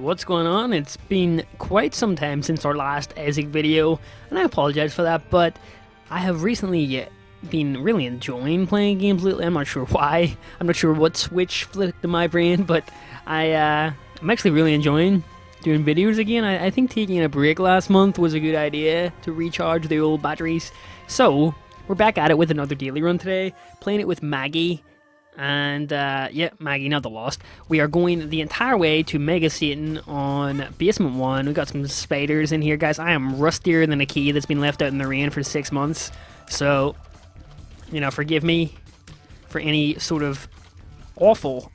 what's going on? It's been quite some time since our last Isaac video, and I apologize for that, but I have recently been really enjoying playing games lately. I'm not sure why. I'm not sure what switch flipped in my brain, but I'm actually really enjoying doing videos again. I think taking a break last month was a good idea to recharge the old batteries. So, we're back at it with another daily run today, playing it with Maggie. And, yeah, Maggie, not the Lost. We are going the entire way to Mega Satan on Basement 1. We've got some spiders in here, guys. I am rustier than a key that's been left out in the rain for 6 months. So, you know, forgive me for any sort of awful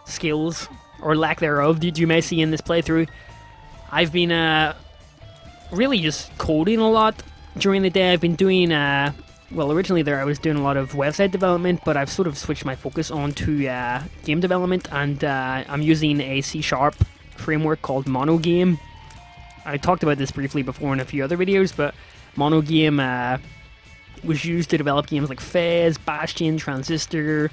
skills, or lack thereof, that you may see in this playthrough. I've been, really just coding a lot during the day. I've been doing, well, originally there I was doing a lot of website development, but I've sort of switched my focus onto game development, and I'm using a C# framework called MonoGame. I talked about this briefly before in a few other videos, but MonoGame was used to develop games like Fez, Bastion, Transistor,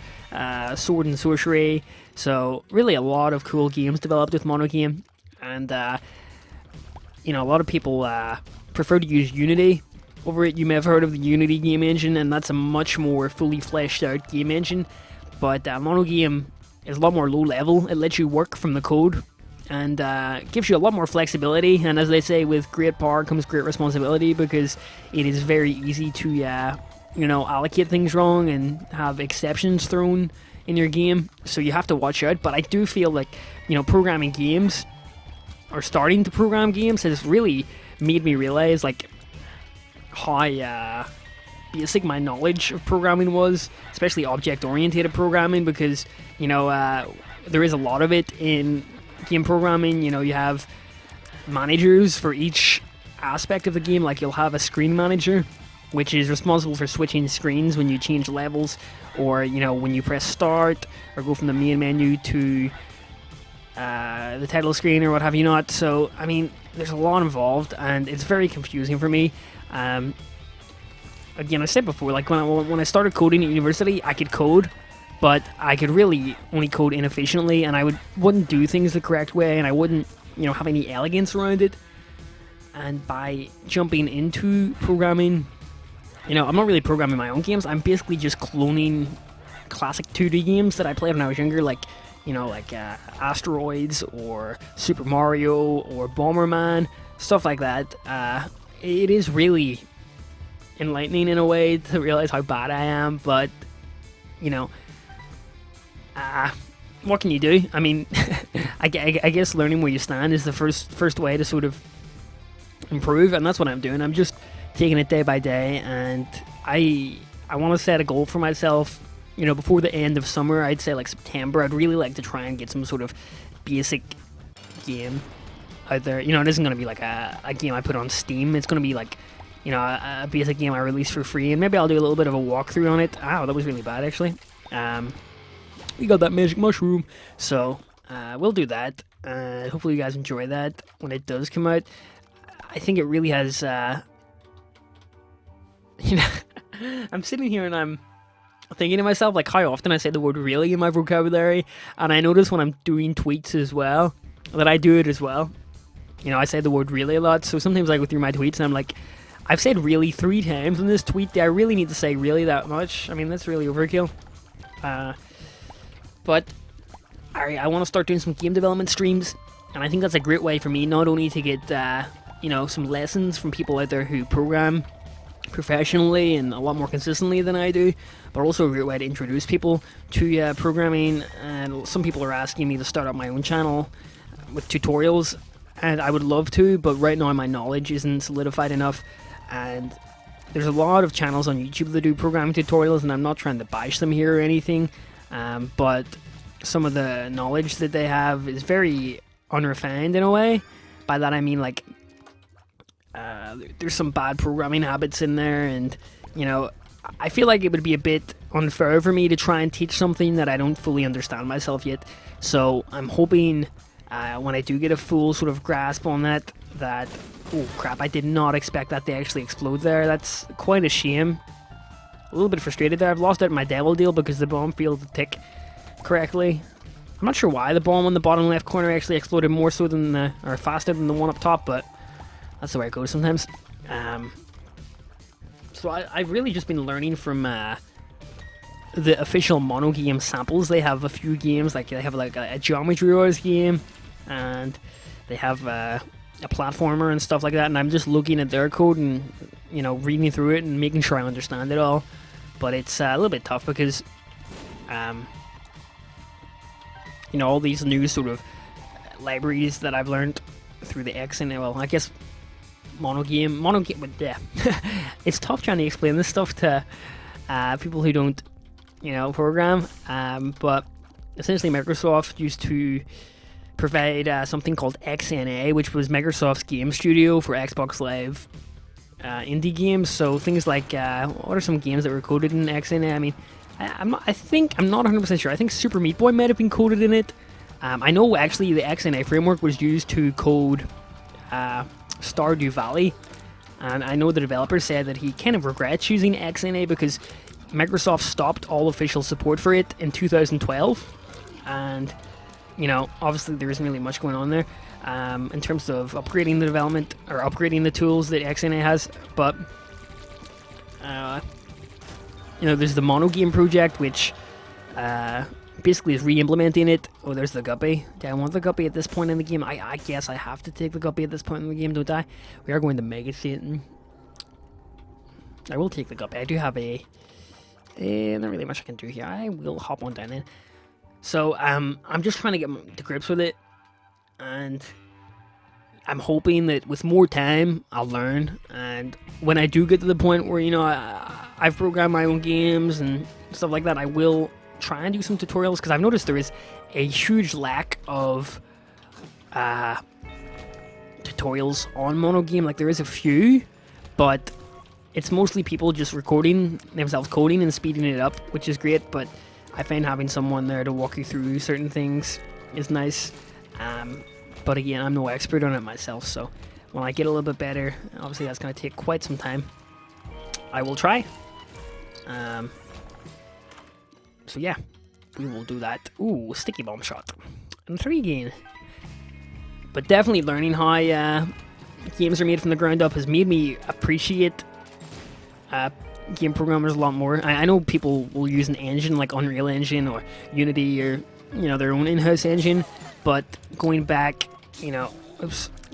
Sword and Sorcery. So really a lot of cool games developed with MonoGame, and you know, a lot of people prefer to use Unity over it. You may have heard of the Unity game engine, and that's a much more fully fleshed out game engine, but MonoGame is a lot more low level. It lets you work from the code, and gives you a lot more flexibility, and as they say, with great power comes great responsibility, because it is very easy to you know, allocate things wrong and have exceptions thrown in your game, so you have to watch out. But I do feel like, you know, programming games, or starting to program games, has really made me realize like how basic my knowledge of programming was, especially object-oriented programming, because, you know, there is a lot of it in game programming. You know, you have managers for each aspect of the game. Like, you'll have a screen manager, which is responsible for switching screens when you change levels, or, you know, when you press start or go from the main menu to the title screen or what have you not. So, I mean, there's a lot involved, and it's very confusing for me. Again, I said before, like, when I started coding at university, I could code, but I could really only code inefficiently, and I wouldn't do things the correct way, and I wouldn't, you know, have any elegance around it. And by jumping into programming, you know, I'm not really programming my own games. I'm basically just cloning classic 2D games that I played when I was younger, like, you know, like Asteroids or Super Mario or Bomberman, stuff like that. It is really enlightening in a way to realize how bad I am, but, you know, what can you do? I mean, I guess learning where you stand is the first way to sort of improve, and that's what I'm doing. I'm just taking it day by day, and I want to set a goal for myself, you know, before the end of summer. I'd say like September. I'd really like to try and get some sort of basic game out there. You know, it isn't going to be like a game I put on Steam. It's going to be like, you know, a basic game I release for free, and maybe I'll do a little bit of a walkthrough on it. Ow, that was really bad, actually. We got that magic mushroom, so we'll do that. Hopefully you guys enjoy that when it does come out. I think it really has, you know, I'm sitting here and I'm thinking to myself, like, how often I say the word really in my vocabulary, and I notice when I'm doing tweets as well, that I do it as well. You know, I say the word really a lot, so sometimes I go through my tweets and I'm like, I've said really 3 times in this tweet. Do I really need to say really that much? I mean, that's really overkill. But I want to start doing some game development streams, and I think that's a great way for me not only to get, you know, some lessons from people out there who program professionally and a lot more consistently than I do, but also a great way to introduce people to programming. And some people are asking me to start up my own channel with tutorials, and I would love to, but right now my knowledge isn't solidified enough, and there's a lot of channels on YouTube that do programming tutorials, and I'm not trying to bash them here or anything, but some of the knowledge that they have is very unrefined in a way. By that I mean, like, there's some bad programming habits in there, and, you know, I feel like it would be a bit unfair for me to try and teach something that I don't fully understand myself yet. So I'm hoping when I do get a full sort of grasp on that, oh crap, I did not expect that to actually explode there. That's quite a shame. A little bit frustrated there. I've lost out my devil deal because the bomb failed to tick correctly. I'm not sure why the bomb on the bottom left corner actually exploded more so than the, or faster than the one up top, but that's the way it goes sometimes. So I've really just been learning from the official MonoGame samples. They have a few games, like they have like a Geometry Wars game, and they have a platformer and stuff like that, and I'm just looking at their code and, you know, reading through it and making sure I understand it all. But it's a little bit tough because you know, all these new sort of libraries that I've learned through the XNA, well, I guess MonoGame, but yeah, it's tough trying to explain this stuff to people who don't, you know, program. But essentially, Microsoft used to provide something called XNA, which was Microsoft's game studio for Xbox Live indie games. So things like what are some games that were coded in XNA? I mean, I'm not 100% sure. I think Super Meat Boy might have been coded in it. I know actually the XNA framework was used to code Stardew Valley, and I know the developer said that he kind of regrets using XNA because Microsoft stopped all official support for it in 2012, and, you know, obviously there isn't really much going on there in terms of upgrading the development or upgrading the tools that XNA has. But you know, there's the MonoGame project, which basically is re-implementing it. Oh, there's the guppy. Do I want the guppy at this point in the game? I guess I have to take the guppy at this point in the game, don't I? We are going to Mega Satan. I will take the guppy. I do have a... not really much I can do here. I will hop on down in. So, I'm just trying to get to grips with it. And I'm hoping that with more time, I'll learn. And when I do get to the point where, you know, I've programmed my own games and stuff like that, I will try and do some tutorials, because I've noticed there is a huge lack of tutorials on MonoGame. Like, there is a few, but it's mostly people just recording themselves coding and speeding it up, which is great, but I find having someone there to walk you through certain things is nice. But again, I'm no expert on it myself, so when I get a little bit better, obviously that's going to take quite some time, I will try. So yeah, we will do that. Ooh, sticky bomb shot. Intriguing. But definitely learning how games are made from the ground up has made me appreciate game programmers a lot more. I know people will use an engine like Unreal Engine or Unity or, you know, their own in-house engine, but going back, you know,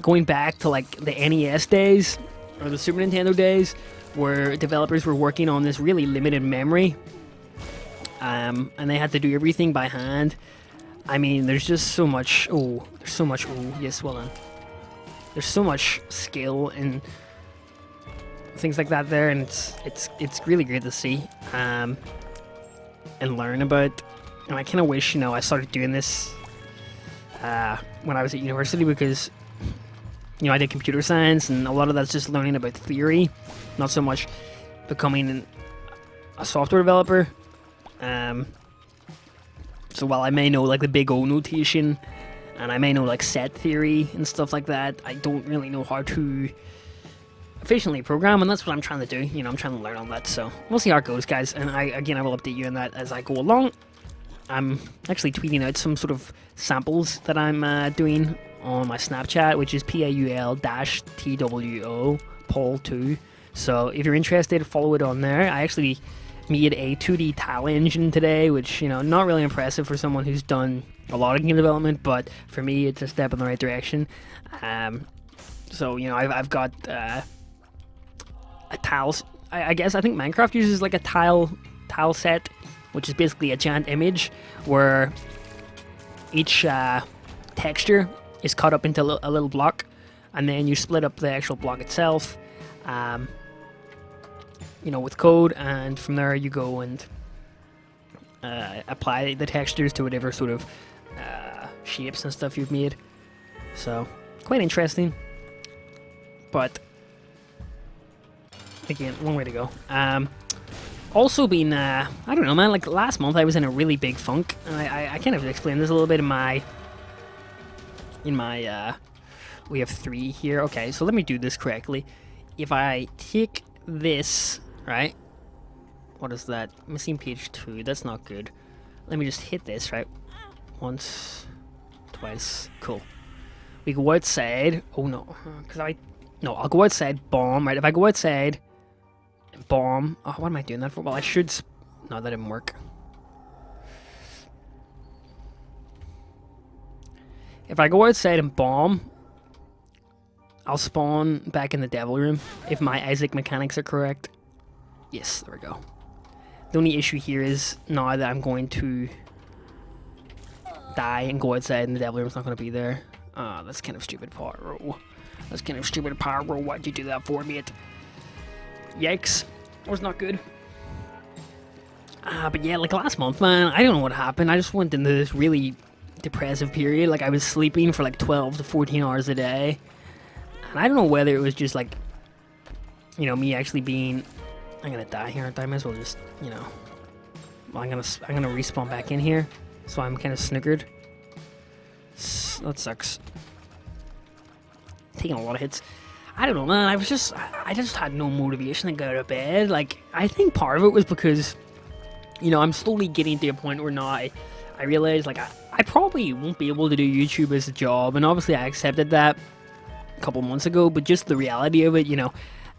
going back to like the NES days or the Super Nintendo days, where developers were working on this really limited memory, and they had to do everything by hand. I mean, there's just so much. Oh, there's so much. Oh, yes, well done. There's so much skill and things like that there, and it's really great to see and learn about. And I kind of wish, you know, I started doing this when I was at university, because, you know, I did computer science, and a lot of that's just learning about theory, not so much becoming a software developer. So while I may know like the big O notation, and I may know like set theory and stuff like that, I don't really know how to efficiently program, and that's what I'm trying to do. You know, I'm trying to learn on that, so we'll see how it goes, guys. And I will update you on that as I go along. I'm actually tweeting out some sort of samples that I'm doing on my Snapchat, which is PAUL-TWO Paul2. So if you're interested, follow it on there. I actually made a 2D tile engine today, which, you know, not really impressive for someone who's done a lot of game development, but for me, it's a step in the right direction. So, you know, I've got a tiles. I guess I think Minecraft uses like a tile set, which is basically a giant image where each texture is cut up into a little block, and then you split up the actual block itself, you know, with code, and from there you go and apply the textures to whatever sort of shapes and stuff you've made. So, quite interesting. But again, long way to go. Also been, I don't know, man, like last month I was in a really big funk, and I kind of explained this a little bit in my, we have 3 here. Okay, so let me do this correctly. If I take this, right, what is that? Missing page 2, that's not good. Let me just hit this, right? Once, twice. Cool. We go outside. Oh no, no, I'll go outside. Bomb. Right. If I go outside, bomb. Oh, what am I doing that for? Well, I should. No, that didn't work. If I go outside and bomb, I'll spawn back in the devil room if my Isaac mechanics are correct. Yes, there we go. The only issue here is now that I'm going to die and go outside and the devil room's not going to be there. That's kind of stupid, Pyro. That's kind of stupid, Pyro. Why'd you do that for me? Yikes. That was not good. But yeah, like last month, man, I don't know what happened. I just went into this really depressive period. Like, I was sleeping for like 12 to 14 hours a day. And I don't know whether it was just like, you know, me actually being... I'm gonna die here, aren't I? Might as well just, you know... I'm gonna respawn back in here. So I'm kind of snookered. That sucks. Taking a lot of hits. I don't know, man. I just had no motivation to get out of bed. Like, I think part of it was because, you know, I'm slowly getting to a point where now I realize, like, I probably won't be able to do YouTube as a job. And obviously I accepted that a couple months ago. But just the reality of it, you know.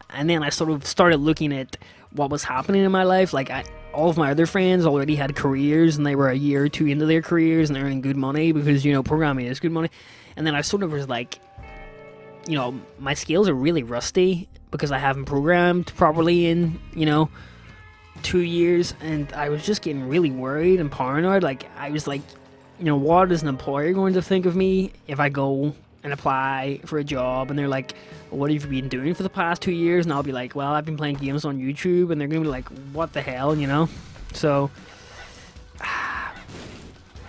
And then I sort of started looking at what was happening in my life. Like, all of my other friends already had careers, and they were a year or two into their careers, and they're earning good money because, you know, programming is good money. And then I sort of was like, you know, my skills are really rusty because I haven't programmed properly in, you know, 2 years. And I was just getting really worried and paranoid. Like, I was like, you know, what is an employer going to think of me if I go and apply for a job and they're like, well, what have you been doing for the past 2 years? And I'll be like, well, I've been playing games on YouTube. And they're gonna be like, what the hell, you know? So,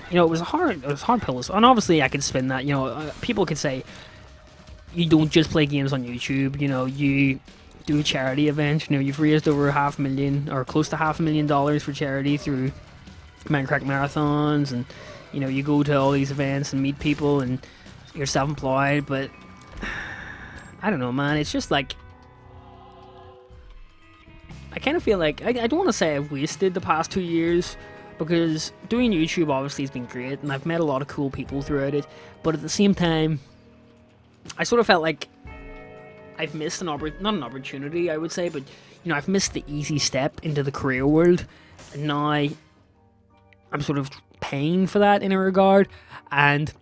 you know, it was a hard pill. And obviously I could spin that, you know, people could say, you don't just play games on YouTube, you know, you do a charity event, you know, you've raised over $500,000 or close to $500,000 for charity through Minecraft marathons, and, you know, you go to all these events and meet people and you're self-employed. But I don't know, man, it's just like, I kind of feel like, I don't want to say I've wasted the past 2 years, because doing YouTube obviously has been great and I've met a lot of cool people throughout it, but at the same time, I sort of felt like I've missed not an opportunity, I would say, but, you know, I've missed the easy step into the career world, and now I'm sort of paying for that in a regard. And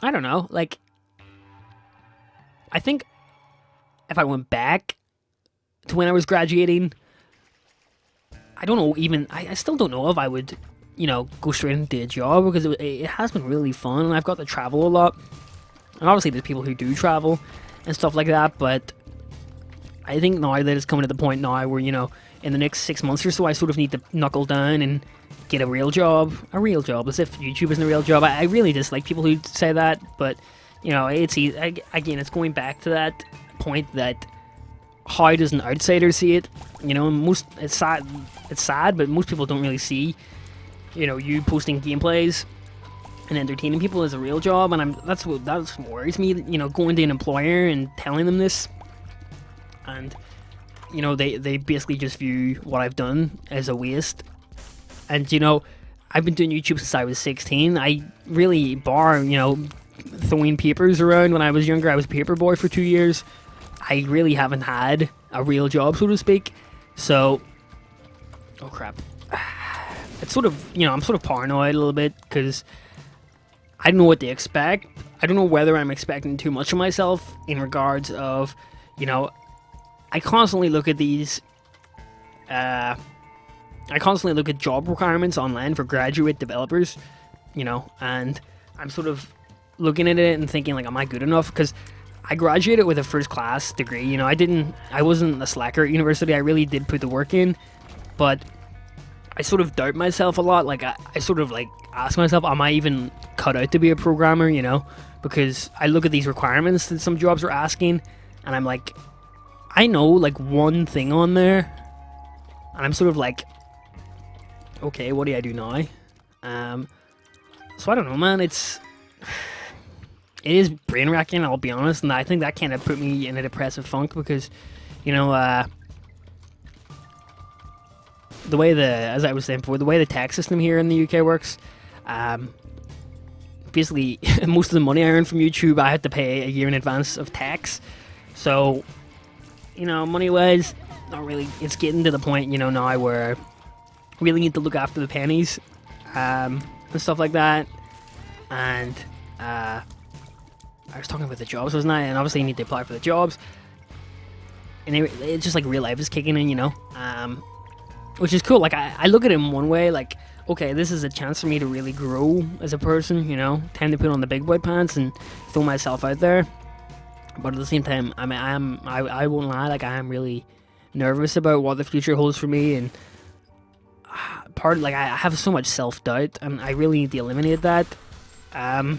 I don't know, like, I think if I went back to when I was graduating, I don't know, even, I still don't know if I would, you know, go straight into a job, because it has been really fun, and I've got to travel a lot. And obviously there's people who do travel and stuff like that, but I think now that it's coming to the point now where, you know, in the next 6 months or so, I sort of need to knuckle down and get a real job, as if YouTube isn't a real job. I really dislike people who say that, but, you know, it's easy. Again, it's going back to that point that, how does an outsider see it? You know, it's sad, but most people don't really see, you know, you posting gameplays and entertaining people is a real job. And that's what worries me, you know, going to an employer and telling them this, and, you know, they basically just view what I've done as a waste. And, you know, I've been doing YouTube since I was 16. I really, you know, throwing papers around when I was younger, I was a paper boy for 2 years. I really haven't had a real job, so to speak. So, oh crap, it's sort of, you know, I'm sort of paranoid a little bit, because I don't know what to expect. I don't know whether I'm expecting too much of myself in regards of, you know, I constantly look at these, I constantly look at job requirements online for graduate developers, you know, and I'm sort of looking at it and thinking, like, am I good enough? Because I graduated with a first class degree, you know, I wasn't a slacker at university. I really did put the work in, but I sort of doubt myself a lot. Like, I sort of, like, ask myself, am I even cut out to be a programmer, you know? Because I look at these requirements that some jobs are asking, and I'm like, I know, like, one thing on there, and I'm sort of like, okay, what do I do now? So I don't know, man, it is brain-wracking, I'll be honest, and I think that kind of put me in a depressive funk, because, you know, the way as I was saying before, the way the tax system here in the UK works, Basically, most of the money I earn from YouTube, I had to pay a year in advance of tax. So, you know, money-wise, not really. It's getting to the point, you know, now where I really need to look after the pennies, and stuff like that. And I was talking about the jobs, wasn't I? And obviously, you need to apply for the jobs. And it's just like real life is kicking in, you know, which is cool. Like I look at it in one way, like, okay, this is a chance for me to really grow as a person, you know, time to put on the big boy pants and throw myself out there. But at the same time, I won't lie, like I am really nervous about what the future holds for me, and I have so much self-doubt, and I really need to eliminate that. I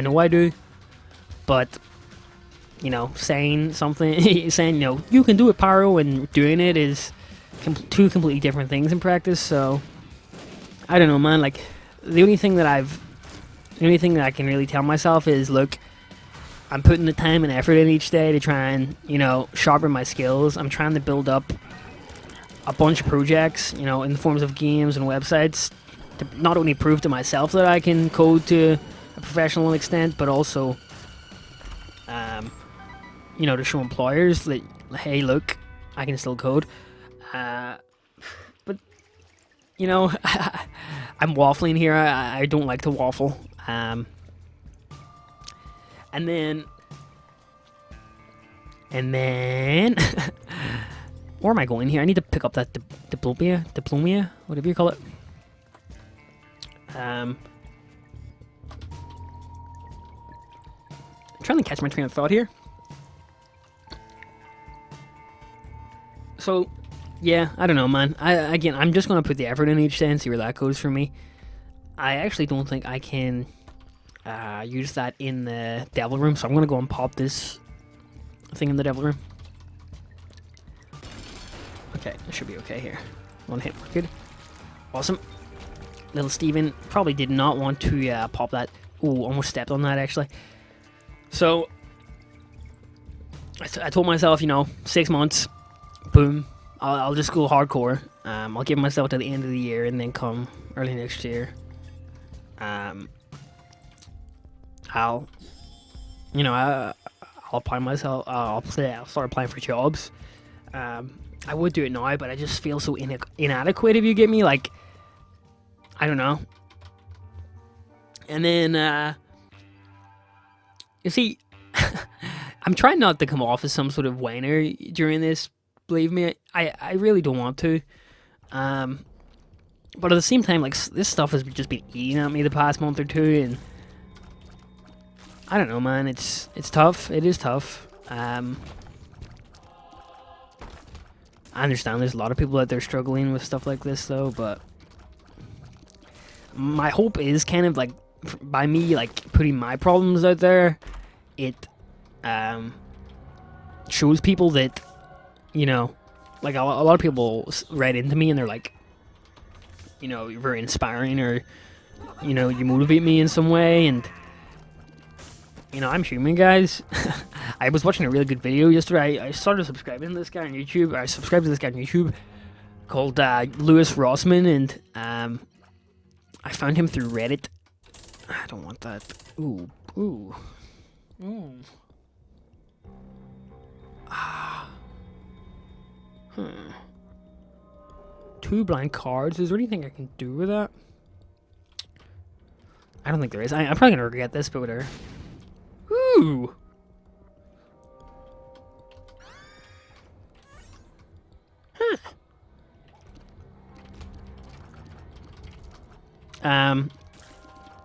know I do, but you know, saying something, saying, you know, you can do it, Pyro, and doing it is two completely different things in practice. So I don't know, man. Like the only thing that I can really tell myself is, look, I'm putting the time and effort in each day to try and, you know, sharpen my skills. I'm trying to build up a bunch of projects, you know, in the forms of games and websites, to not only prove to myself that I can code to a professional extent, but also, you know, to show employers that, hey, look, I can still code. But, you know, I'm waffling here. I don't like to waffle. And then, where am I going here? I need to pick up that diplomia, whatever you call it. I'm trying to catch my train of thought here. So, yeah, I don't know, man. I'm just gonna put the effort in each day and see where that goes for me. I actually don't think I can use that in the devil room, so I'm gonna go and pop this thing in the devil room. Okay, it should be okay here. One hit, we're good. Awesome. Little Steven probably did not want to pop that. Ooh, almost stepped on that, actually. So, I told myself, you know, 6 months, boom, I'll just go hardcore. I'll give myself to the end of the year, and then come early next year, I'll apply myself. I'll start applying for jobs. I would do it now, but I just feel so inadequate, if you get me. Like, I don't know. And then, you see, I'm trying not to come off as some sort of whiner during this. Believe me, I really don't want to. But at the same time, like, this stuff has just been eating at me the past month or two, and I don't know, man. It's tough. It is tough. I understand there's a lot of people out there struggling with stuff like this, though, but my hope is kind of like, by me like putting my problems out there, it shows people that, you know, like a lot of people write into me and they're like, you know, you're very inspiring, or, you know, you motivate me in some way. And, you know, I'm human, guys. I was watching a really good video yesterday. I started subscribing to this guy on YouTube. I subscribed to this guy on YouTube called Lewis Rossman, and I found him through Reddit. I don't want that. Ooh. Two blank cards. Is there anything I can do with that? I don't think there is. I'm probably gonna regret this, but whatever. Ooh.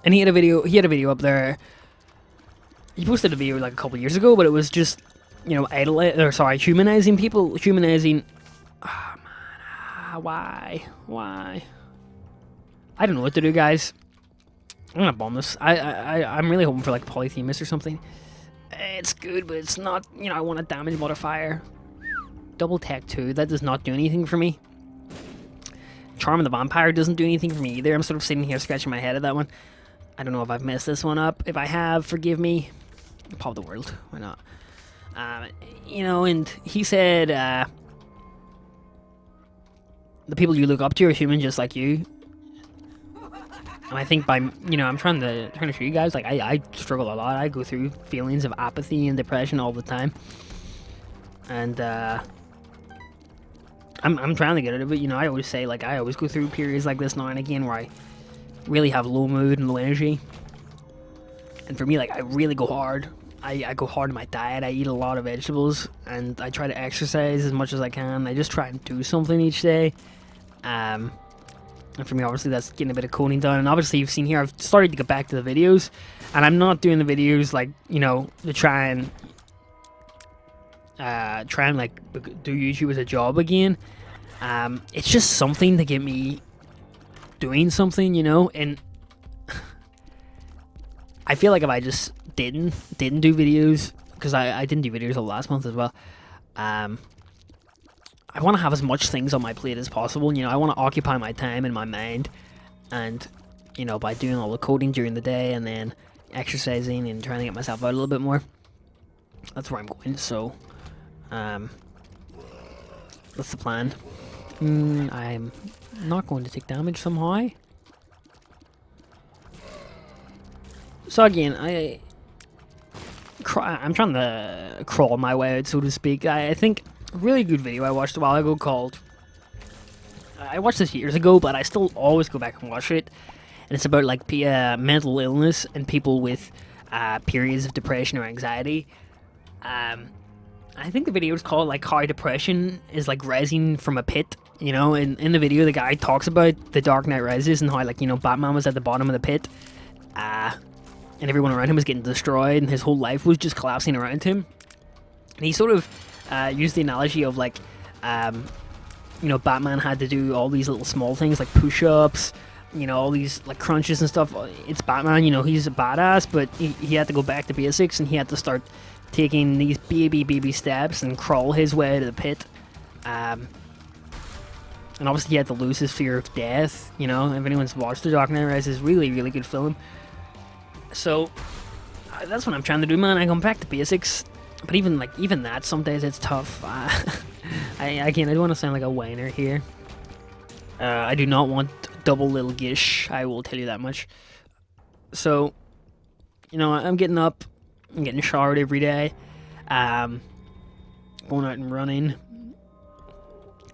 And he had a video up there. He posted a video like a couple years ago, but it was just, you know, humanizing people, humanizing. Oh man, why? I don't know what to do, guys. I'm gonna bomb this. I'm really hoping for like Polyphemus or something. It's good, but it's not. You know, I want a damage modifier. Double Tech 2. That does not do anything for me. Charm of the Vampire doesn't do anything for me either. I'm sort of sitting here scratching my head at that one. I don't know if I've messed this one up. If I have, forgive me. Pop the world. Why not? You know, and he said, the people you look up to are human just like you. And I think by, I'm trying to show you guys, like, I struggle a lot. I go through feelings of apathy and depression all the time. And, I'm trying to get out of it, I always say, like, I always go through periods like this now and again where I really have low mood and low energy. And for me, like, I really go hard. I go hard in my diet. I eat a lot of vegetables, and I try to exercise as much as I can. I just try and do something each day. And for me, obviously, that's getting a bit of coding done. And obviously, you've seen here, I've started to get back to the videos. And I'm not doing the videos, like, to try and like, do YouTube as a job again. It's just something to get me doing something, and I feel like if I just didn't do videos, because I didn't do videos all last month as well, I want to have as much things on my plate as possible. I want to occupy my time and my mind, and by doing all the coding during the day and then exercising and trying to get myself out a little bit more, that's where I'm going. So that's the plan. I'm not going to take damage somehow. So again, I'm trying to crawl my way out, so to speak. I think a really good video I watched a while ago called... I watched this years ago, but I still always go back and watch it. And it's about, like, mental illness and people with periods of depression or anxiety. I think the video is called, like, how depression is, like, rising from a pit. And in the video, the guy talks about the Dark Knight Rises and how, like, Batman was at the bottom of the pit. And everyone around him was getting destroyed, and his whole life was just collapsing around him. And he sort of used the analogy of, like, Batman had to do all these little small things, like push-ups, all these, like, crunches and stuff. It's Batman, he's a badass, but he had to go back to basics, and he had to start taking these baby steps and crawl his way to the pit. And obviously he had to lose his fear of death, If anyone's watched The Dark Knight Rises, really, really good film. So, that's what I'm trying to do, man. I come back to basics. But even that, some days it's tough. I don't want to sound like a whiner here. I do not want double little gish, I will tell you that much. So, I'm getting up, I'm getting showered every day, going out and running,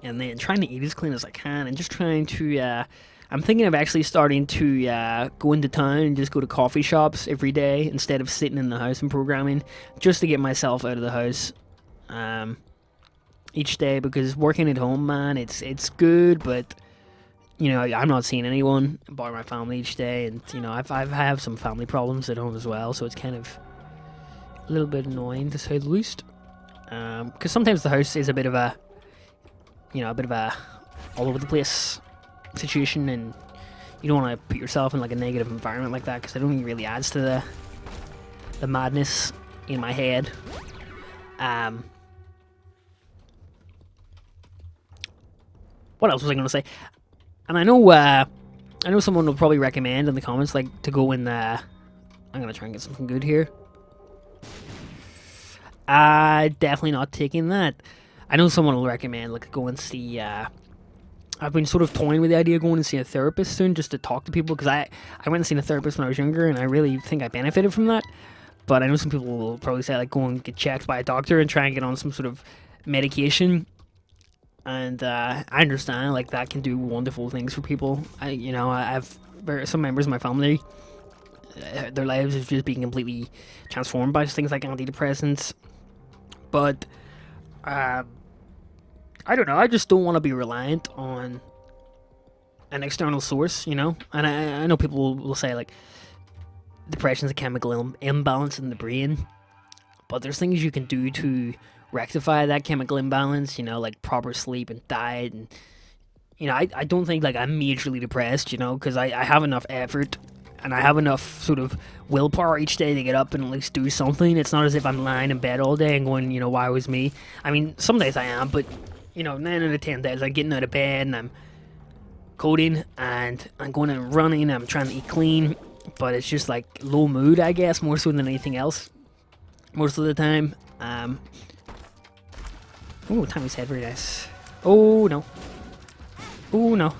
and then trying to eat as clean as I can, and just trying to, I'm thinking of actually starting to go into town and just go to coffee shops every day instead of sitting in the house and programming, just to get myself out of the house each day, because working at home, man, it's good, but I'm not seeing anyone bar my family each day, and I have some family problems at home as well, so it's kind of a little bit annoying to say the least. Because sometimes the house is a bit of a all over the place situation, and you don't want to put yourself in like a negative environment like that, because it only really adds to the madness in my head. What else was I going to say? And I know someone will probably recommend in the comments, like, to go in I'm going to try and get something good here. Definitely not taking that. I know someone will recommend, like, go and see, I've been sort of toying with the idea of going and see a therapist soon, just to talk to people, because I went and seen a therapist when I was younger, and I really think I benefited from that. But I know some people will probably say, like, go and get checked by a doctor and try and get on some sort of medication. And I understand, like, that can do wonderful things for people. I have some members of my family, their lives have just been completely transformed by things like antidepressants. But I don't know, I just don't want to be reliant on an external source, And I know people will say, like, depression's a chemical imbalance in the brain, but there's things you can do to rectify that chemical imbalance, like proper sleep and diet, and I don't think, like, I'm majorly depressed, because I have enough effort and I have enough sort of willpower each day to get up and at least do something. It's not as if I'm lying in bed all day and going, why was me? I mean, some days I am, but 9 out of 10 days I'm getting out of bed and I'm coding and I'm going and running and I'm trying to eat clean, but it's just like low mood, I guess, more so than anything else most of the time. Oh, Tommy's head, very nice. Oh, no. Oh, no.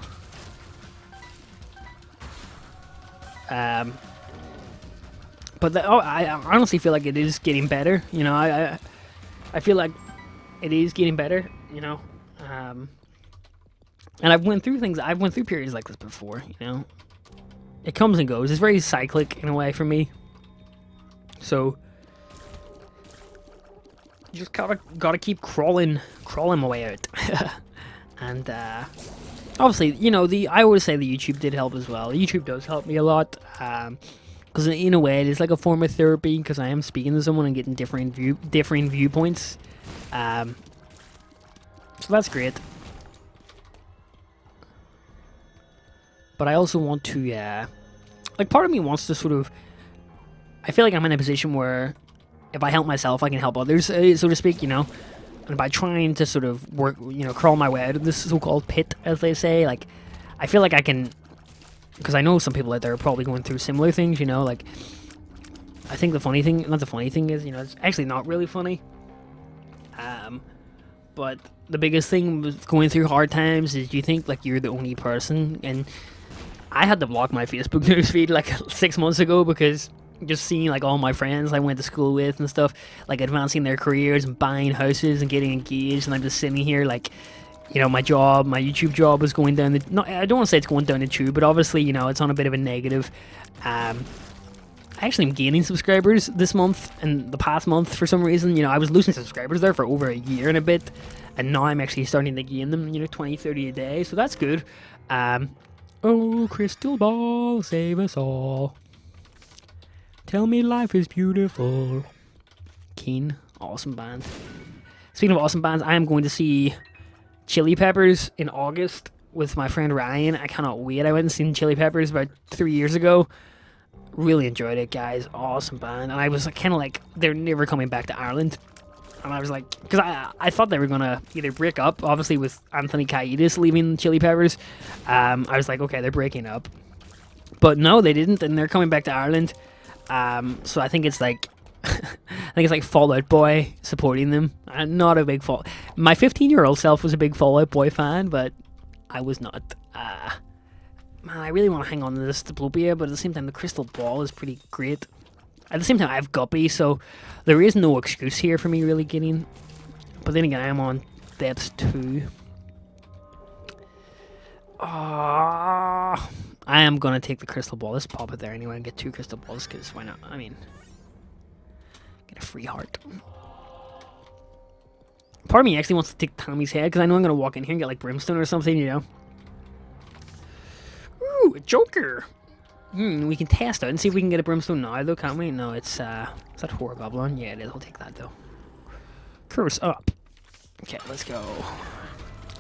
But I honestly feel like it is getting better. You know, I feel like it is getting better. You know, and I've went through periods like this before. You know, it comes and goes. It's very cyclic in a way for me. So you just gotta keep crawling my way out. And obviously, you know, I always say the YouTube did help as well. YouTube does help me a lot. Because in a way, it is like a form of therapy. Because I am speaking to someone and getting different viewpoints. So that's great. But I also want to, like, part of me wants to sort of. I feel like I'm in a position where, if I help myself, I can help others, so to speak. You know, and by trying to sort of work, you know, crawl my way out of this so-called pit, as they say, like, I feel like I can. Because I know some people out there are probably going through similar things, you know, like, I think the funny thing is, you know, it's actually not really funny, but the biggest thing with going through hard times is you think, like, you're the only person, and I had to block my Facebook newsfeed, like, 6 months ago, because just seeing, like, all my friends I went to school with and stuff, like, advancing their careers and buying houses and getting engaged, and I'm just sitting here, like, you know, my YouTube job was going down I don't want to say it's going down the tube, but obviously, you know, it's on a bit of a negative. I actually am gaining subscribers this month and the past month for some reason. You know, I was losing subscribers there for over a year and a bit, and now I'm actually starting to gain them, you know, 20, 30 a day, so that's good. Oh, crystal ball, save us all. Tell me life is beautiful. Keen, awesome band. Speaking of awesome bands, I am going to see Chili Peppers in August with my friend Ryan. I cannot wait. I went and seen Chili Peppers about 3 years ago. Really enjoyed it, guys. Awesome band. And I was kind of like, they're never coming back to Ireland. And I was like, because I thought they were going to either break up, obviously with Anthony Kiedis leaving Chili Peppers. I was like, okay, they're breaking up. But no, they didn't, and they're coming back to Ireland. So I think it's like, Fall Out Boy supporting them. I'm not a big My 15-year-old self was a big Fall Out Boy fan, but I was not. Man, I really want to hang on to this Diplopia, but at the same time, the crystal ball is pretty great. At the same time, I have Guppy, so there is no excuse here for me really getting. But then again, I am on Depths 2. I am gonna take the crystal ball. Let's pop it there anyway and get 2 crystal balls, because why not? I mean, get a free heart. Part of me actually wants to take Tommy's head, because I know I'm gonna walk in here and get like brimstone or something, you know. Ooh, a Joker. We can test it and see if we can get a brimstone now, though, can't we? No, it's is that Horror Goblin? Yeah, it is. I'll take that though. Curse up. Okay, let's go.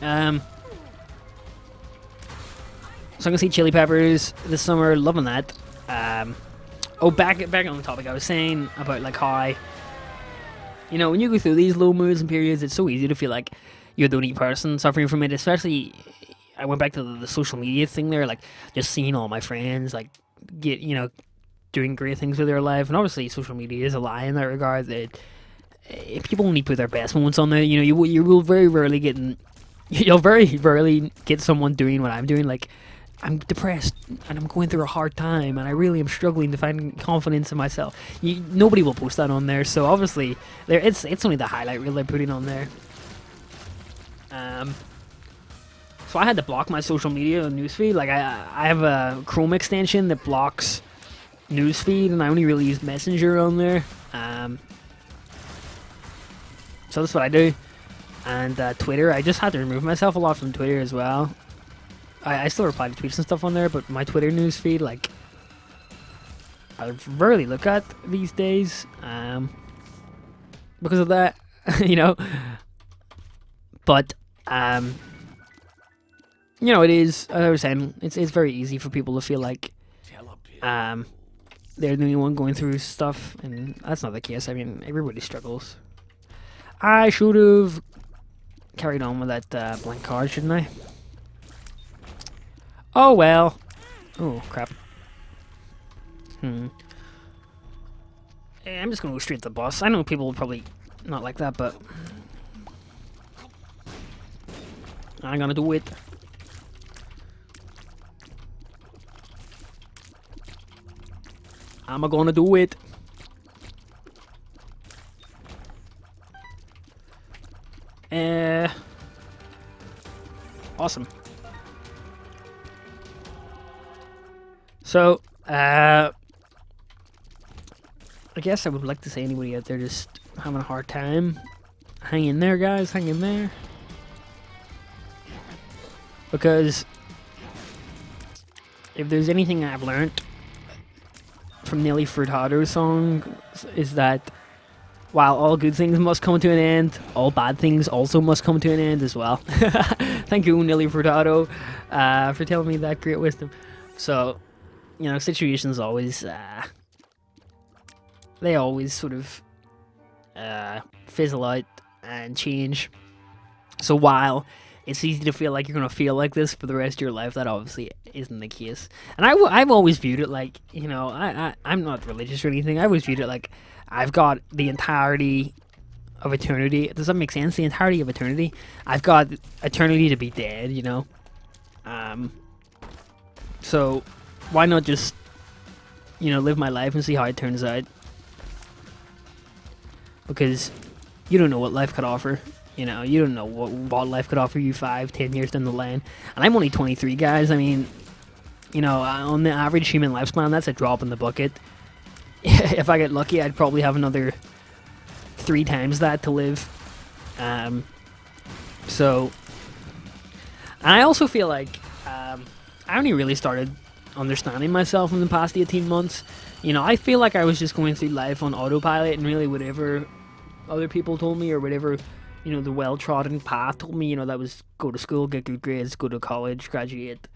So I'm gonna see Chili Peppers this summer. Loving that. Oh, back on the topic, I was saying about like how, you know, when you go through these low moods and periods, it's so easy to feel like you're the only person suffering from it. Especially, I went back to the social media thing there, like just seeing all my friends like doing great things with their life, and obviously social media is a lie in that regard. That people only put their best moments on there. You know, you will very rarely get someone doing what I'm doing, like. I'm depressed and I'm going through a hard time and I really am struggling to find confidence in myself. Nobody will post that on there, so obviously it's only the highlight reel they're putting on there. So I had to block my social media newsfeed. Like I have a Chrome extension that blocks newsfeed, and I only really use Messenger on there. So that's what I do. And Twitter, I just had to remove myself a lot from Twitter as well. I still reply to tweets and stuff on there, but my Twitter newsfeed, like, I rarely look at these days, because of that, you know. But, you know, it is, as I was saying, it's very easy for people to feel like, they're the only one going through stuff, and that's not the case. I mean, everybody struggles. I should have carried on with that blank card, shouldn't I? Oh well. Oh crap. I'm just gonna go straight to the boss. I know people will probably not like that, but I'm gonna do it. I'm gonna do it. Awesome. So, I guess I would like to say anybody out there just having a hard time, hang in there, guys, hang in there. Because if there's anything I've learned from Nelly Furtado's song, is that while all good things must come to an end, all bad things also must come to an end as well. Thank you, Nelly Furtado, for telling me that great wisdom. So, you know, situations always, they always sort of fizzle out and change. So while it's easy to feel like you're going to feel like this for the rest of your life, that obviously isn't the case. And I've always viewed it like, you know, I'm not religious or anything. I always viewed it like I've got the entirety of eternity. Does that make sense? The entirety of eternity. I've got eternity to be dead, you know. So why not just, you know, live my life and see how it turns out? Because you don't know what life could offer. You know, you don't know what life could offer you 5-10 years down the line. And I'm only 23, guys. I mean, you know, on the average human lifespan, that's a drop in the bucket. If I get lucky, I'd probably have another 3 times that to live. So, and I also feel like I only really started understanding myself in the past 18 months. You know, I feel like I was just going through life on autopilot, and really whatever other people told me, or whatever, you know, the well-trodden path told me, you know, that was go to school, get good grades, go to college, graduate.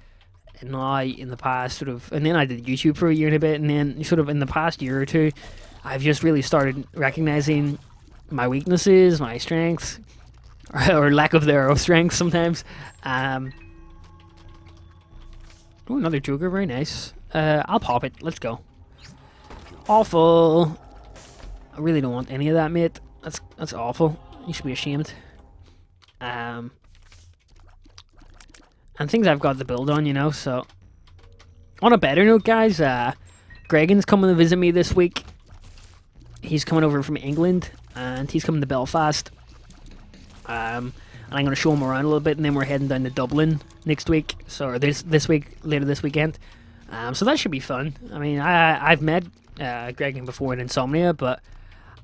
And now, in the past sort of, and then I did YouTube for a year and a bit, and then sort of in the past year or two, I've just really started recognizing my weaknesses, my strengths, or lack of their strengths sometimes. Oh, another Joker, very nice. I'll pop it, let's go. Awful. I really don't want any of that, mate. That's awful. You should be ashamed. And things I've got to build on, you know, so. On a better note, guys, Gregan's coming to visit me this week. He's coming over from England, and he's coming to Belfast. And I'm going to show him around a little bit, and then we're heading down to Dublin next week. So, or this week, later this weekend. So that should be fun. I mean, I've met Gregan before in Insomnia, but,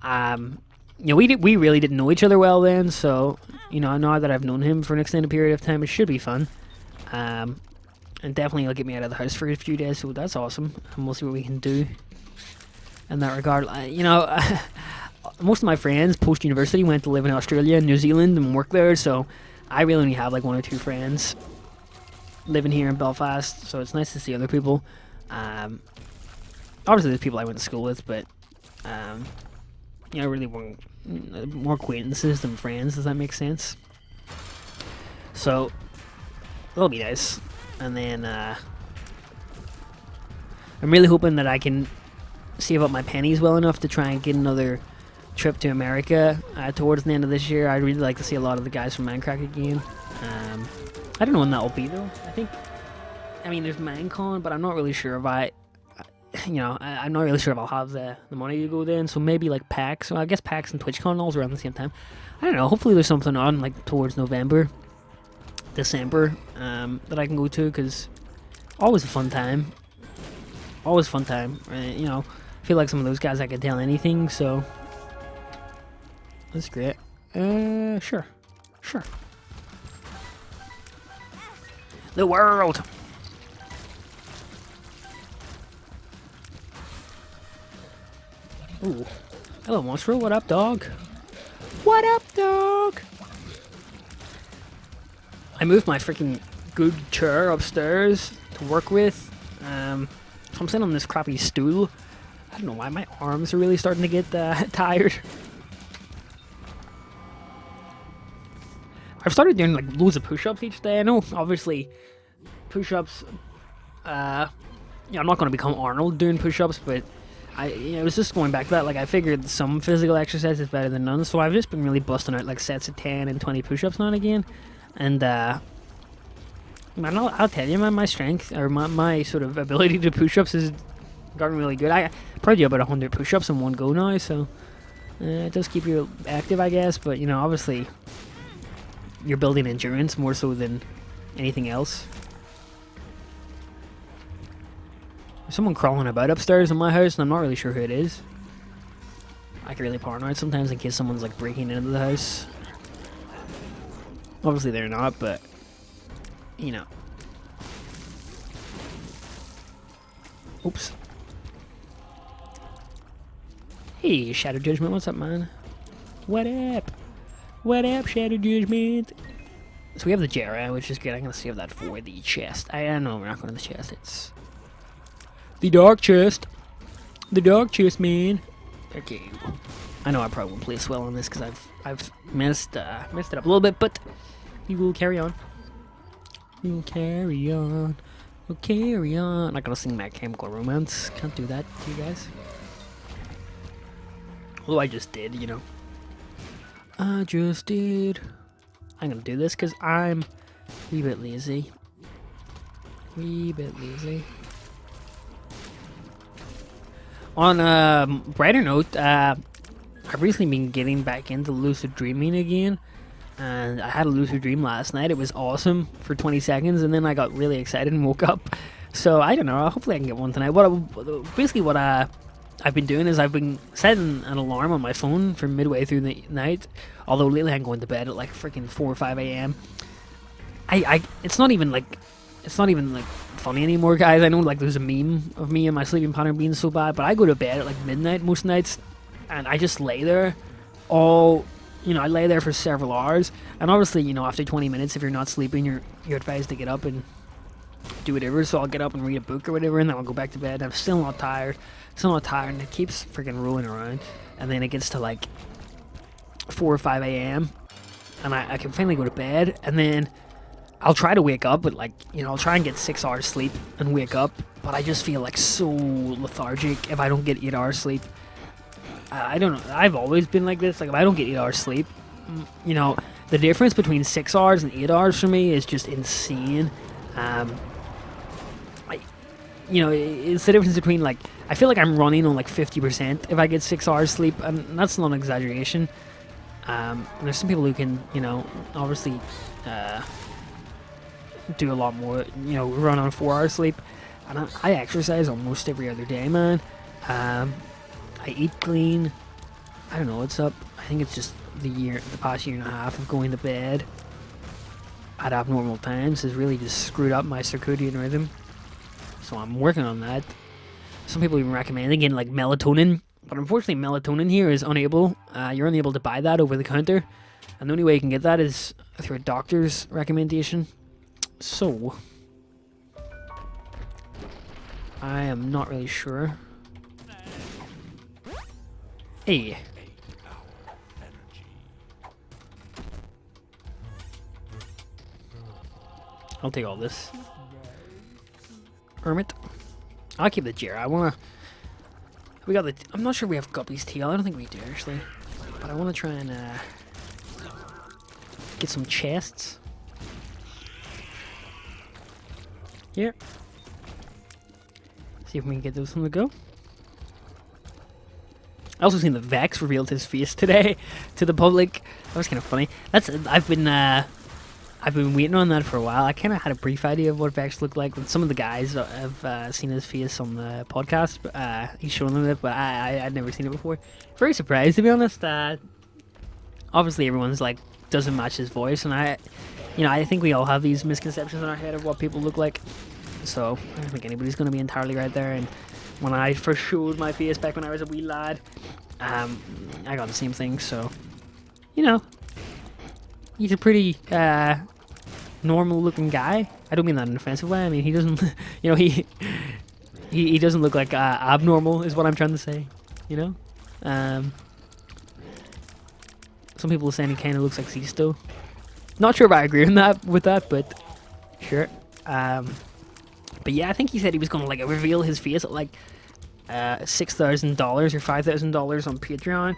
you know, we really didn't know each other well then, so, you know, now that I've known him for an extended period of time, it should be fun. And definitely it'll get me out of the house for a few days, so that's awesome, and we'll see what we can do in that regard. You know, most of my friends post-university went to live in Australia and New Zealand and work there, so I really only have like 1 or 2 friends living here in Belfast, so it's nice to see other people. Obviously there's people I went to school with, but you know, really more acquaintances than friends. Does that make sense? So that'll be nice. And then I'm really hoping that I can save up my pennies well enough to try and get another trip to America towards the end of this year. I'd really like to see a lot of the guys from Minecraft again. I don't know when that will be though. I mean, there's Minecon, but I'm not really sure if I'm not really sure if I'll have the money to go then. So maybe like PAX. Well, I guess PAX and TwitchCon all around the same time. I don't know. Hopefully there's something on like towards November, December that I can go to, because always a fun time. Always fun time. You know, I feel like some of those guys I could tell anything, so that's great. Sure. The world. Ooh. Hello, Monstro. What up, dog? What up, dog? I moved my freaking good chair upstairs to work with. So I'm sitting on this crappy stool. I don't know why my arms are really starting to get tired. I've started doing like loads of push-ups each day. I know, obviously, push-ups. I'm not going to become Arnold doing push-ups, but I was just going back to that. Like, I figured some physical exercise is better than none, so I've just been really busting out like sets of 10 and 20 push-ups now and again. And man, I'll tell you, man, my strength or my sort of ability to push-ups is gotten really good. I probably do about 100 push-ups in one go now, so it does keep you active, I guess. But you know, obviously, you're building endurance more so than anything else. There's someone crawling about upstairs in my house, and I'm not really sure who it is. I get really paranoid sometimes in case someone's like breaking into the house. Obviously, they're not, but you know. Oops. Hey, Shadow Judgment, what's up, man? What up? What up, Shadow Judgment? So we have the Jera, which is good. I'm gonna save that for the chest. I know we're not going to the chest. It's the dark chest. The dark chest, man. Okay. I know I probably won't play as well on this because I've messed it up a little bit, but we will carry on. We will carry on. We'll carry on. I'm not gonna sing My Chemical Romance. Can't do that to you guys. Although I just did, you know. I just did. I'm gonna do this because I'm a wee bit lazy. Wee bit lazy. On a brighter note, I've recently been getting back into lucid dreaming again. And I had a lucid dream last night. It was awesome for 20 seconds, and then I got really excited and woke up. So I don't know. Hopefully I can get one tonight. Basically what I've been doing is I've been setting an alarm on my phone for midway through the night. Although lately I'm going to bed at like freaking 4 or 5 a.m. It's not even like funny anymore, guys. I know like there's a meme of me and my sleeping pattern being so bad, but I go to bed at like midnight most nights, and I just lay there all. You know, I lay there for several hours, and obviously, you know, after 20 minutes, if you're not sleeping, you're advised to get up and do whatever. So I'll get up and read a book or whatever, and then I'll go back to bed. I'm still not tired, and it keeps freaking rolling around. And then it gets to like 4 or 5 a.m., and I can finally go to bed, and then I'll try to wake up, but like, you know, I'll try and get 6 hours sleep and wake up, but I just feel like so lethargic if I don't get 8 hours sleep. I don't know. I've always been like this. Like, if I don't get 8 hours sleep, you know, the difference between 6 hours and 8 hours for me is just insane. You know, it's the difference between, like, I feel like I'm running on, like, 50% if I get 6 hours sleep, and that's not an exaggeration. There's some people who can, you know, obviously do a lot more, you know, run on 4 hours sleep. And I exercise almost every other day, man. I eat clean. I don't know what's up. I think it's just the past year and a half of going to bed at abnormal times has really just screwed up my circadian rhythm. So I'm working on that. Some people even recommend getting like melatonin, but unfortunately melatonin here is unable. You're unable to buy that over the counter, and the only way you can get that is through a doctor's recommendation. So I am not really sure. Hey. I'll take all this. Hermit. I'll keep the Jera. I'm not sure we have Guppy's tail. I don't think we do, actually. But I want to try and get some chests. Here. See if we can get those on the go. I also seen the Vex revealed his face today to the public. That was kind of funny. I've been waiting on that for a while. I kind of had a brief idea of what Vex looked like. Some of the guys have seen his face on the podcast. He's shown them it, but I'd never seen it before. Very surprised, to be honest. Obviously, everyone's like doesn't match his voice, and I think we all have these misconceptions in our head of what people look like. So I don't think anybody's going to be entirely right there. And when I first showed my face back when I was a wee lad, I got the same thing. So, you know, he's a pretty normal-looking guy. I don't mean that in an offensive way. I mean, he doesn't, you know, he doesn't look like abnormal, is what I'm trying to say. You know, some people are saying he kind of looks like Sisto. Not sure if I agree with that, but sure. But yeah, I think he said he was going to like reveal his face at like $6,000 or $5,000 on Patreon.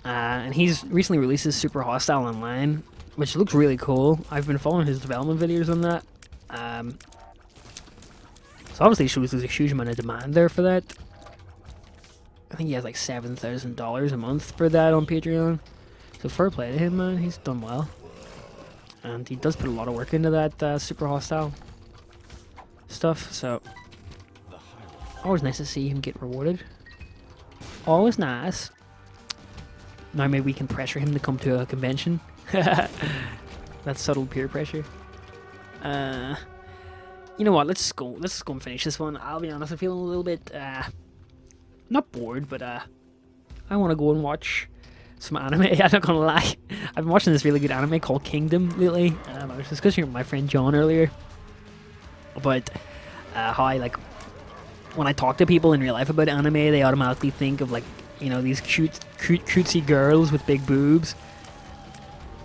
And he's recently released his Super Hostile Online, which looks really cool. I've been following his development videos on that. So So obviously shows there's a huge amount of demand there for that. I think he has like $7,000 a month for that on Patreon. So fair play to him, man. He's done well. And he does put a lot of work into that super hostile stuff. So always nice to see him get rewarded. Always nice. Now maybe we can pressure him to come to a convention. That's subtle peer pressure. You know what? Let's go and finish this one. I'll be honest, I'm feeling a little bit not bored, but I want to go and watch some anime. I'm not gonna lie. I've been watching this really good anime called Kingdom lately. I was discussing with my friend John earlier about how like when I talk to people in real life about anime, they automatically think of like, you know, these cutesy girls with big boobs,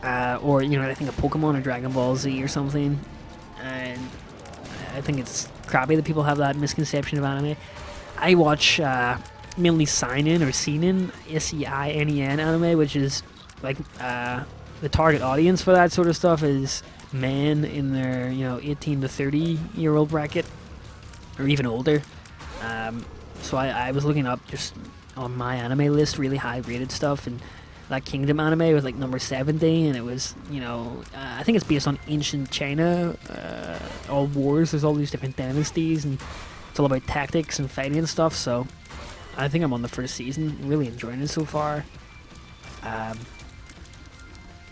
or you know, they think of Pokemon or Dragon Ball Z or something, and I think it's crappy that people have that misconception of anime. I watch mainly seinen or seinen, S-E-I-N-E-N anime, which is like the target audience for that sort of stuff is men in their, you know, 18 to 30-year-old bracket, or even older. So I was looking up just on my anime list really high rated stuff, and that Kingdom anime was like number 70, and it was, you know, I think it's based on ancient China, all wars, there's all these different dynasties, and it's all about tactics and fighting and stuff. So I think I'm on the first season, really enjoying it so far. But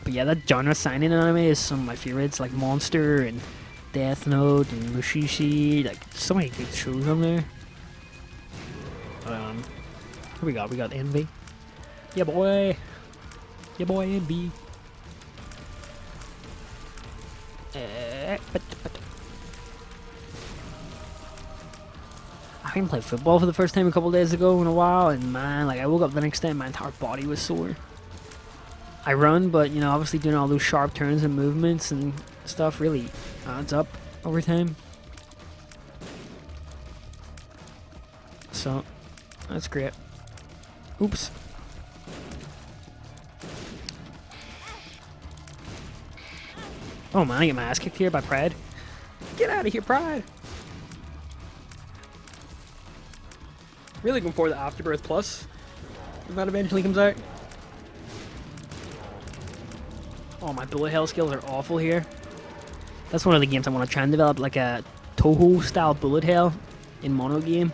yeah, that genre seinen anime is some of my favorites, like Monster and Death Note and Mushishi, like so many good shows on there. Who we got? We got Envy. Yeah boy! Yeah boy, Envy. I haven't played football for the first time a couple days ago in a while, and man, like I woke up the next day and my entire body was sore. I run, but you know, obviously doing all those sharp turns and movements and stuff really adds up over time. So that's great. Oops. Oh man, I get my ass kicked here by Pride. Get out of here, Pride! Really looking forward to Afterbirth Plus when that eventually comes out. Oh, my bullet hell skills are awful here. That's one of the games I want to try and develop, like a Toho style bullet hell in MonoGame.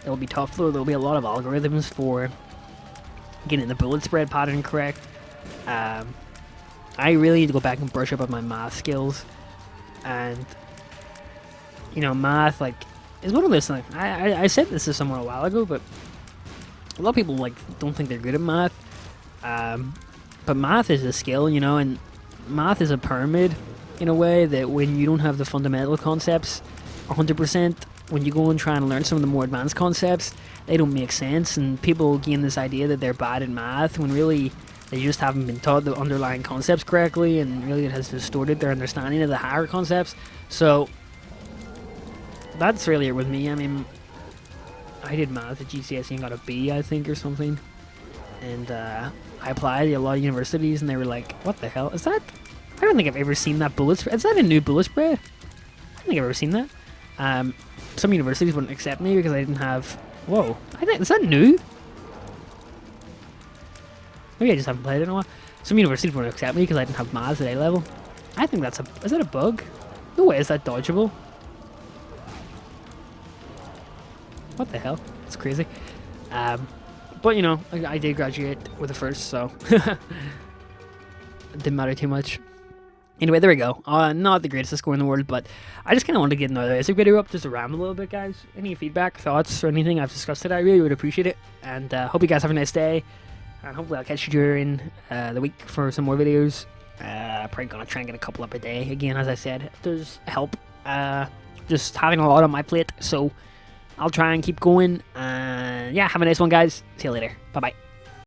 It'll be tough though. There'll be a lot of algorithms for getting the bullet spread pattern correct. I really need to go back and brush up on my math skills, and you know, math like is one of those things. I said this to someone a while ago, but a lot of people like don't think they're good at math. But math is a skill, you know, and math is a pyramid in a way that when you don't have the fundamental concepts 100%, when you go and try and learn some of the more advanced concepts, they don't make sense, and people gain this idea that they're bad at math when really they just haven't been taught the underlying concepts correctly, and really it has distorted their understanding of the higher concepts. So that's really it with me. I mean, I did math at GCSE and got a B, I think, or something, and I applied at a lot of universities, and they were like, what the hell is that? I don't think I've ever seen that bullet spray. Is that a new bullet spray? I don't think I've ever seen that. Some universities wouldn't accept me because I didn't have... Whoa. Is that new? Maybe I just haven't played it in a while. Some universities wouldn't accept me because I didn't have maths at A level. I think that's a... Is that a bug? No way is that dodgeable. What the hell? That's crazy. But you know, I did graduate with a first, so... it didn't matter too much. Anyway, there we go. Not the greatest score in the world, but I just kind of wanted to get another Isaac video up just to ramble a little bit, guys. Any feedback, thoughts, or anything I've discussed today, I really would appreciate it. And hope you guys have a nice day. And hopefully I'll catch you during the week for some more videos. Probably gonna try and get a couple up a day. Again, as I said, it does help. Just having a lot on my plate, so I'll try and keep going. And yeah, have a nice one, guys. See you later. Bye-bye.